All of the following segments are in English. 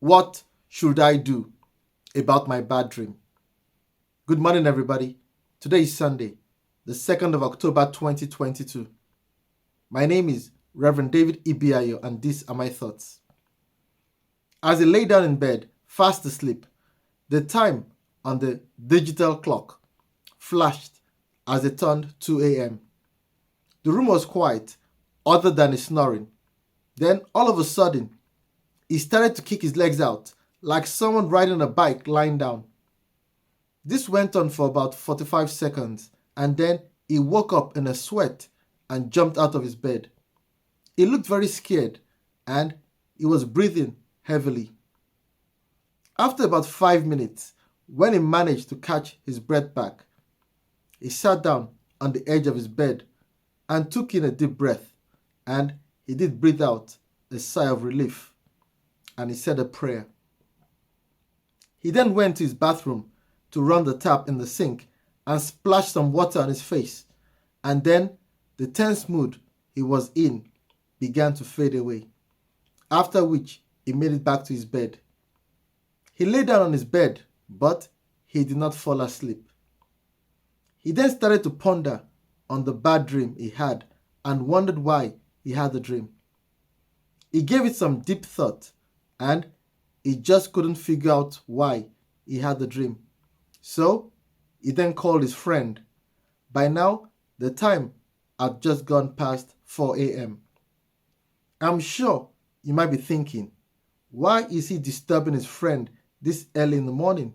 What should I do about my bad dream? Good morning, everybody. Today is Sunday, the 2nd of October 2022. My name is Reverend David Ibiayo, and these are my thoughts. As he lay down in bed, fast asleep, the time on the digital clock flashed as it turned 2 a.m. The room was quiet, other than his snoring. Then, all of a sudden, he started to kick his legs out, like someone riding a bike lying down. This went on for about 45 seconds, and then he woke up in a sweat and jumped out of his bed. He looked very scared, and he was breathing heavily. After about 5 minutes, when he managed to catch his breath back, he sat down on the edge of his bed and took in a deep breath, and he did breathe out a sigh of relief, and he said a prayer. He then went to his bathroom to run the tap in the sink and splash some water on his face, and then the tense mood he was in began to fade away, after which he made it back to his bed. He lay down on his bed, but he did not fall asleep. He then started to ponder on the bad dream he had and wondered why he had the dream. He gave it some deep thought, and he just couldn't figure out why he had the dream. So he then called his friend. By now, the time had just gone past 4 a.m. I'm sure you might be thinking, why is he disturbing his friend this early in the morning?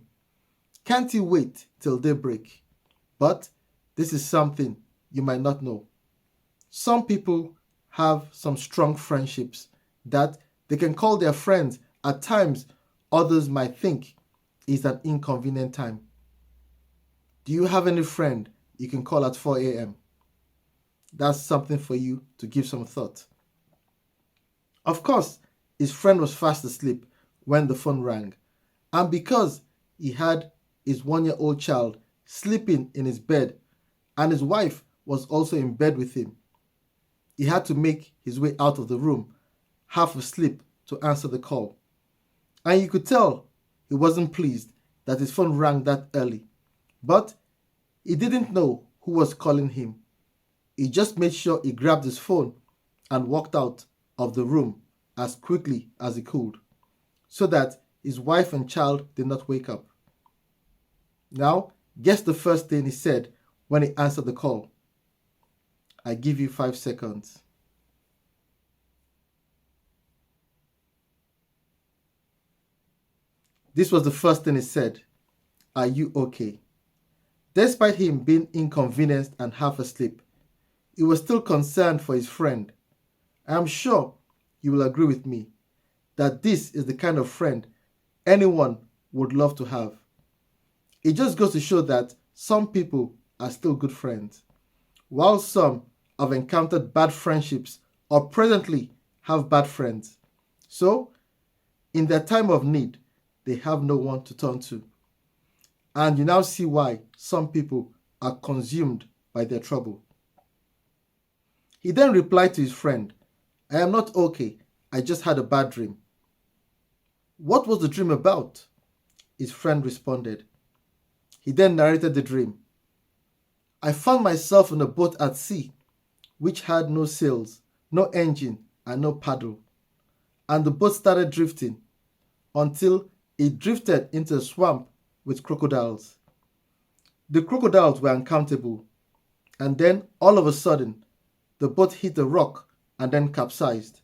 Can't he wait till daybreak? But this is something you might not know. Some people have some strong friendships that they can call their friends at times others might think is an inconvenient time. Do you have any friend you can call at 4 a.m.? That's something for you to give some thought. Of course, his friend was fast asleep when the phone rang, and because he had his 1-year-old child sleeping in his bed and his wife was also in bed with him, he had to make his way out of the room, half asleep, to answer the call. And you could tell he wasn't pleased that his phone rang that early, but he didn't know who was calling him. He just made sure he grabbed his phone and walked out of the room as quickly as he could, so that his wife and child did not wake up. Now, guess the first thing he said when he answered the call. I give you 5 seconds. This was the first thing he said. Are you okay? Despite him being inconvenienced and half asleep, he was still concerned for his friend. I am sure you will agree with me that this is the kind of friend anyone would love to have. It just goes to show that some people are still good friends, while some have encountered bad friendships or presently have bad friends. So, in their time of need, they have no one to turn to. And you now see why some people are consumed by their trouble. He then replied to his friend, I am not okay, I just had a bad dream. What was the dream about? His friend responded. He then narrated the dream. I found myself in a boat at sea, which had no sails, no engine, and no paddle. And the boat started drifting until it drifted into a swamp with crocodiles. The crocodiles were uncountable, and then all of a sudden, the boat hit a rock and then capsized.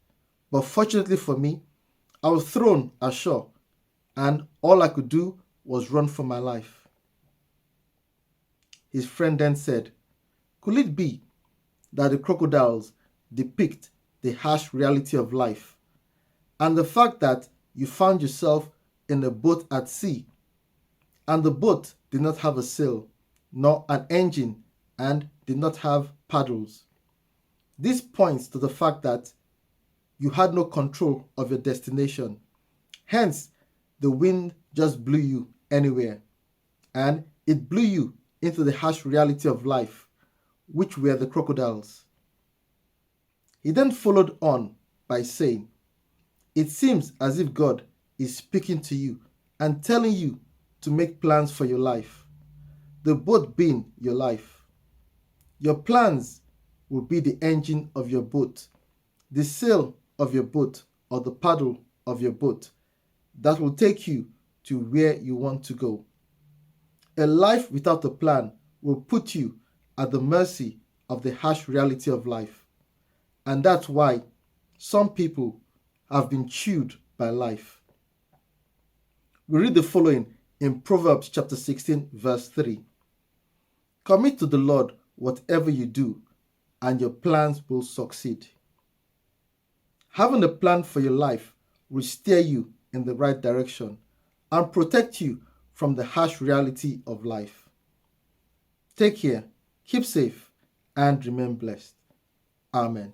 But fortunately for me, I was thrown ashore, and all I could do was run for my life. His friend then said, could it be that the crocodiles depict the harsh reality of life, and the fact that you found yourself in a boat at sea, and the boat did not have a sail, nor an engine, and did not have paddles? This points to the fact that you had no control of your destination. Hence, the wind just blew you anywhere, and it blew you into the harsh reality of life, which were the crocodiles. He then followed on by saying, it seems as if God is speaking to you and telling you to make plans for your life. The boat being your life. Your plans will be the engine of your boat, the sail of your boat, or the paddle of your boat that will take you to where you want to go. A life without a plan will put you at the mercy of the harsh reality of life. And that's why some people have been chewed by life. We read the following in Proverbs chapter 16, verse 3. Commit to the Lord whatever you do, and your plans will succeed. Having a plan for your life will steer you in the right direction and protect you from the harsh reality of life. Take care, keep safe, and remain blessed. Amen.